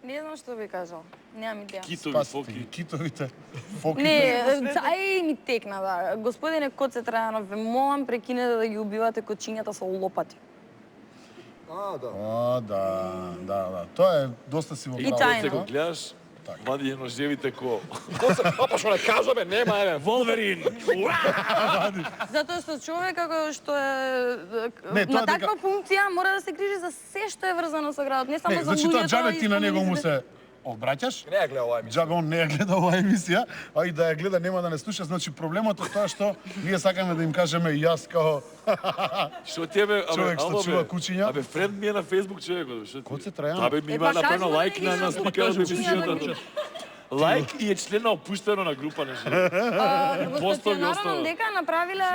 Не знам што би кажал. Немам идеја. Китови, фоки. Китовите, фоките. Не, ај ми текна, да. Господине Коце Трајанов, ве молам прекинете да ги убивате кочињата со лопати. Да. Тоа е доста си во И право. тајно. Се го гледаш, вади ножевите ко... Опа, што не кажаме, нема, еве. Волверин! Затоа што човек како што е Не, тоа на таква функција мора да се грижи за се што е врзано со градот, не само Не, за значи тоа луѓето. џабе ти и на него му спомените. се обраќаш. Не ја гледа оваа емисија. Џабе он не ја гледа оваа емисија, а и да ја гледа нема да не слуша. Значи проблемот е тоа што ние сакаме да им кажеме јас као Што тебе, човек што чува кучиња. Абе, френд ми е на Facebook човекот. Што ти? Коце Трајанов? Абе, ми Е, има па направено кажи, лайк да на ги слика од кучињата емисијата. ги- Лайк и е член на опуштено на група нешто. Во Постови стационарно остава. дека направиле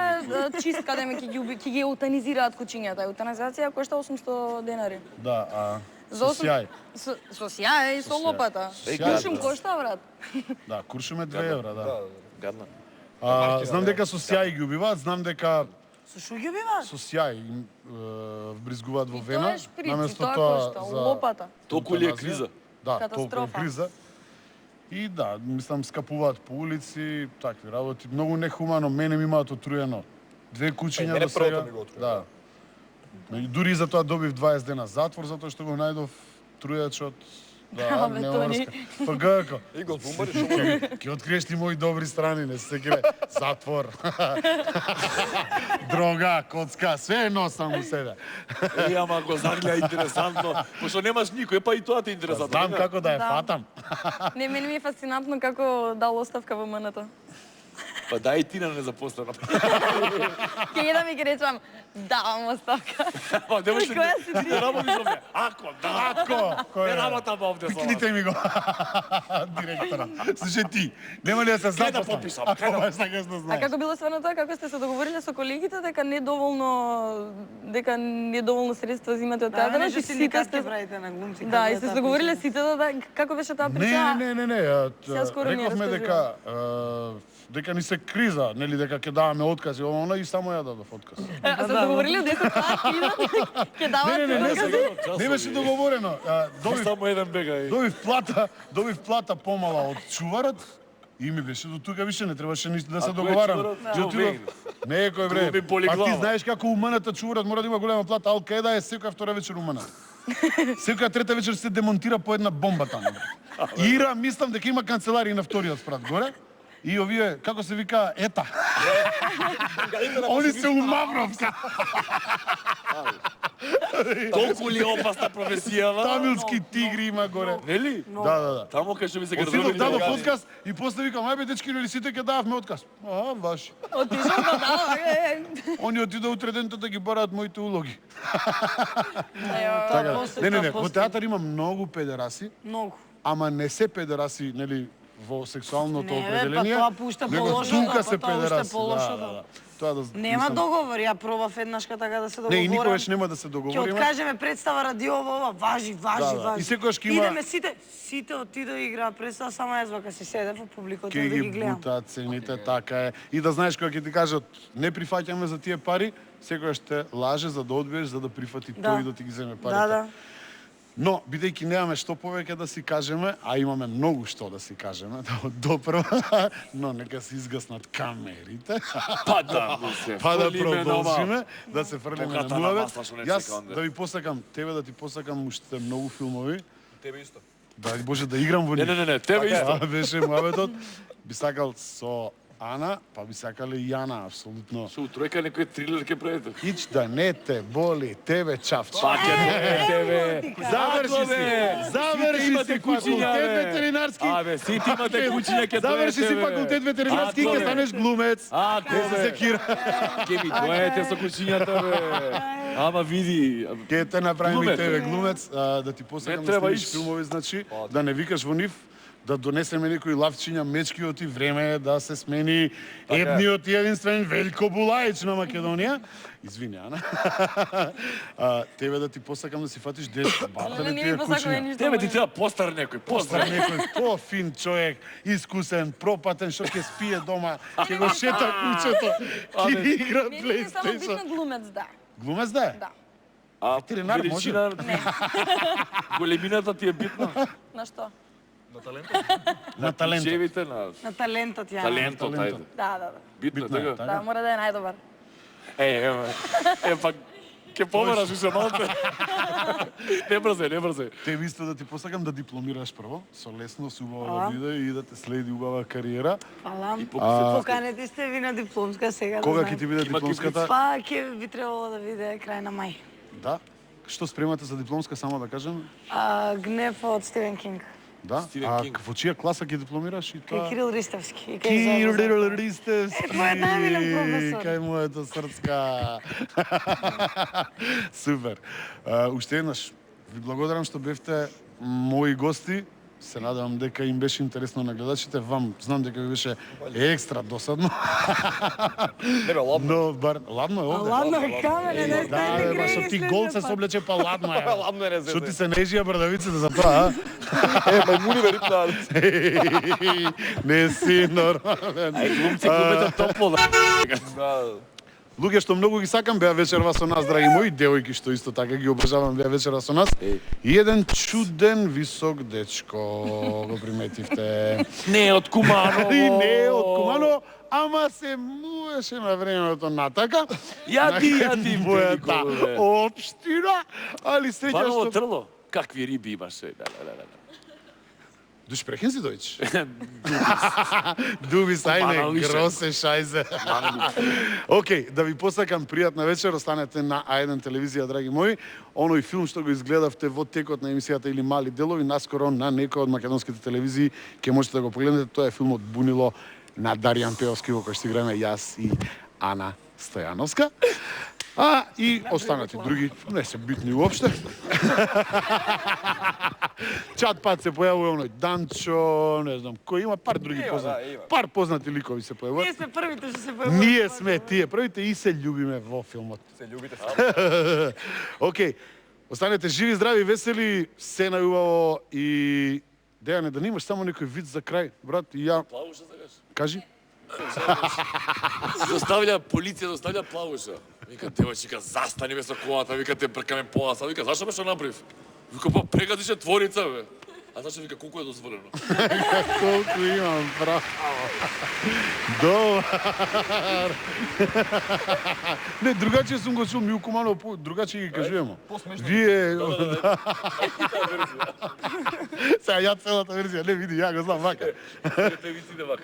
чистка да ќе ги еутанизираат кучињата. Еутанизација кошта 800 денари. Да, За со сјај. Со сјај и со лопата. Сјај, Куршум да. кошта, брат. Да, куршум е 2 евра, да. Гадна. Знам дека со сјај ги убиваат, знам дека Со што ги убиваат? со сјај им вбризгуваат во И вена. тоа е шприц, и наместо тоа тоа кошта, за лопата. Толку ли е еутаназија. криза? Да, толку е Катастрофа. криза. И да, мислам, скапуваат по улици, такви работи. Многу нехумано, мене ми имаат отруено. 2 кучиња мене до сега. првото ми го отруено. Да. И дури за тоа добив 20 дена затвор, затоа што го најдов трујачот. Да, Абе, нема Тони. врска. Па гако. И го бумбари што му Ќе откриеш ли мои добри страни, не се кре. Затвор. Дрога, коцка, све носам у себе. Ама го загледа интересантно, пошто немаш никој, па и тоа те интересантно. Знам како да ја Да. фатам. Не, мене ми е фасцинантно како дал оставка во МНТ. Па дај ти на незапослена. Ќе едам и ќе речам, давам оставка. Па не може Која си ти? не работи со мене. Ако, да. Ако, кој Не е? работам овде со вас. Пикните ми го. Директора. Слушай ти, нема ли да се Кај да запослам? пописам? Ако Кај да- баш сакаш да А знаеш. како било свено тоа, како сте се договориле со колегите дека недоволно средства взимате од Да, театарот нешто и сите сте правите на глумци. Да, и како сте таа се договориле причина. сите да како беше таа Не, причина? не. Сега скоро ни ја Рековме дека дека ни се криза, нели дека ќе даваме отказ и она и само ја дадов отказ. А се договориле 10 сати ќе дават Не откази? Не беше договорено. Добив Само еден бега и... добив плата помала од чуварот и ми беше до тука више не требаше ништо да се кој е договараме. чуварот? И отидов. Не кој Тоа ми бре. боли А ти глава. знаеш како уманата чуварот мора да има голема плата, ал кај да е секоја втора вечер уманат. Секоја трета вечер се демонтира по една бомба таму. И Ира мислам дека има канцеларија на вториот спрат горе. И овие, како се вика, ета. Они се у Мавровска. Толку ли е опасна професијава? Тамилски тигри има горе. Нели? Да. Таму кај што ми се Отидов, градовите дадов легали. отказ и после викам, ајбе дечки, нели сите ќе дававме отказ. Ваши. Отишов да дава. Они отидоа утре дента да ги бараат моите улоги. Ево, Така, после, не, тоа во после. театар има многу педераси, Многу. ама не се педераси, нели, во сексуалното Не, бе, па определение. тоа пушта него по-лошото, тука па се тоа уште педераси. по-лошото. Тоа да Нема мислам, договор, ја пробав еднашка така да се Не, и договорам. никогаш нема да се Ќе договориме. откажеме представа ради ова, важи. Да. И секогаш ќе има- Идеме сите отидоа и играа представа, само јас вака се седев во публиката Ке да ги ги гледам. бутаат цените, така е. И да знаеш кога ќе ти кажат не прифаќаме за тие пари, секогаш те лаже за да одбиеш, за да прифати Да. тој да ти ги земе парите. Да. Но, бидејќи немаме што повеќе да си кажеме, а имаме многу што да си кажеме, допрва, но нека се изгаснат камерите, Па да, се па да фрлиме на ова. продолжиме, да се фрлиме на Поката на муавет. масла што не Јас чека онде. да ви посакам, тебе да ти посакам уште многу филмови, Тебе исто. да Боже да играм во Не, нив. не, тебе исто. Това беше муаветот. Би сакал со Ана, па би сакале и Јана, апсолутно. Со утројка некој трилер ќе правите. Ич да не те боли, тебе чавче. Па ќе тебе. Заврши Ако, бе, си. Заврши сите имате си кучиња, факултет бе. ветеринарски. Абе, сите имате кучиња ќе Заврши дојдете, си бе. факултет ветеринарски и Ако, ќе бе. станеш глумец. Ако, Не се бе. секира. Ќе ми дојдете со кучињата, бе. Ама види, Ќе те направиме и Глумец, тебе бе. глумец, да ти посакам Не да треба снимиш иш. филмови, значи, да не викаш во нив, да донесеме некои лавчиња, мечки од и време е да се смени едниот и единствен Велјко Булаич на Македонија. Извини, Ана. Тебе да ти посакам да си фатиш дечко, Не батале ми тие посакуваме кучиња. ништо. тебе ти треба постар некој, Постар постар. некој пофин човек, искусен, пропатен, што ќе спие дома, ќе го шета кучето, ќе Абе, игра Мене ми е само PlayStation. битно глумец, да. Глумец да е? Да. А Ветеринар величина... Големината ти е битна? На што? На талент. Чевите на На талентот ја. талентот, ајде. Да. Битно, Битно е, така? така. Да, мора да е најдобар. Па, ке помераш више малце. Не брзе. Те ви сте да ти посакам да дипломираш прво, со лесно, со убава да биде и да те следи убава кариера. Фала. покажете Поканете сте ви на дипломска сега. Кога да ќе ти знаете. биде Има дипломската? Па, ќе би требало да биде крај на мај. Да. Што спремате за дипломска, само да кажем? Гнев од Стивен Кинг. Да. Стивен А Кинг. во чија класа ќе дипломираш и Кај тоа? Кирил Ристевски. И кај Зоро Кирил Зорко. Ристевски. твојот најмилен професор. Кај моето срцка. Супер. Уште еднаш, ви благодарам што бевте мои гости. Се надевам дека им беше интересно на гледачите. Вам знам дека ви беше екстра досадно. Не бе, ладно. Но бар ладно е А овде. ладно е камене, не Да, ставите бе, ба, што грејни ти следниот гол се пат. соблече па ладно е. Ладно е, не Што ти зезе. се нежија брадавиците за тоа, а? Мајмуни ме рипнаа. Не си нормален. Глумци глумете топло, да. Луѓе што многу ги сакам беа вечерва со нас, драги мои, девојки што исто така ги обожавам беа вечерва со нас. И еден чуден висок дечко, го приметивте. Не од Куманово. И не од Куманово, ама се муеше на времето натака. Јади, мојата велико, бе. општина, али среќа Баново што... трло. Какви риби имаше. Да. Du sprechen Sie Deutsch? Du bist eine Баналише. große Scheiße. Океј, да ви посакам пријатна вечер, останете на А1 телевизија, драги мои. Оној филм што го изгледавте во текот на емисијата или мали делови, наскоро на некој од македонските телевизии, ќе можете да го погледнете. Тоа е филмот Бунило на Даријан Пеовски, во кој што играме јас и Ана Стојановска. А и останати други не се битни уопште. Чат пат се појавува оној Данчо, не знам кој, има пар други познати. има. Пар познати ликови се Ние појавуваат. сме првите што се појавуваме. Ние сме тие првите и се љубиме во филмот. Се љубите. Океј, останете живи, здрави, весели, се најубаво и Дејане, да немаш само некој вид за крај, брат, и ја, Плавуша загаш. кажи. Доставља полиција, доставља плавуша. Вика, девојчика, застани ме со колата, вика, те бркаме поласа. Вика, зашто ме што направив? Вика, па прегадише творица, бе. А зашто вика, колку е дозволено? Колку имам, браво. Добар. Не, другаче сум го чул, Милку Маново, другаче ги кажуваме. Вие... Сега, ја целата верзија, не види, ја го знам вака. Те ви си вака.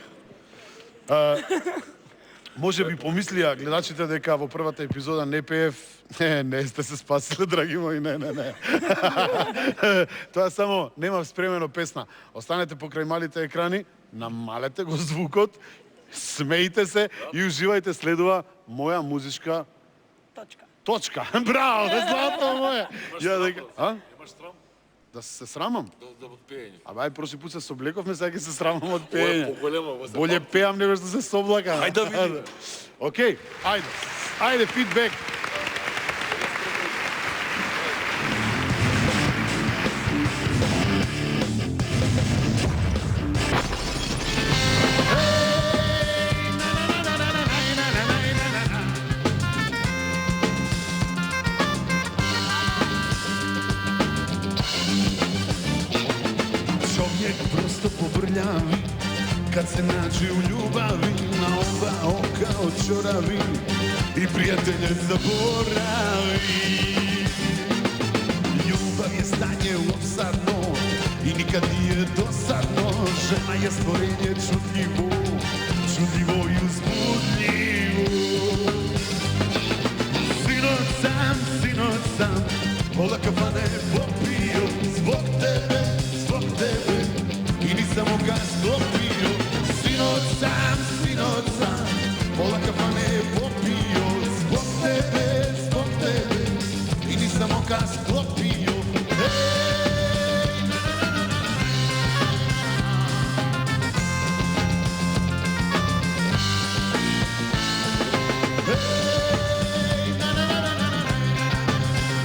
Може би помислија гледачите дека во првата епизода не пеев. Не сте се спасиле, драги мои, не. Тоа само немав спремено песна. Останете покрај малите екрани, намалете го звукот, смејте се и уживајте, следува моја музичка точка. Браво, злато моје. Ја дека, а? Имаш страм? Да се срамам? Да од пеење. А бај, прошли пат се соблековме, сега ќе се срамам од Ова е пеење. поголемо, во се Боле пеам него што се соблакам. Ајде да видиме. Океј, ајде. Ајде, фидбек. Човек просто побрљави, kad se nađe u ljubavi, na oba oka očoravi i prijatelje zaboravi. Ljubav je stanje opsadno i nikad nije dosadno, žena je stvorenje čudljivo, čudljivo i uzbudljivo. Sinoć sam, pola kafane popio, zbog tebe i nisam ga sklopio. Sinoć sam, pola kafane popio, zbog tebe i nisam ga sklopio. Hej, na na na na na na na na.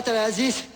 Father Aziz.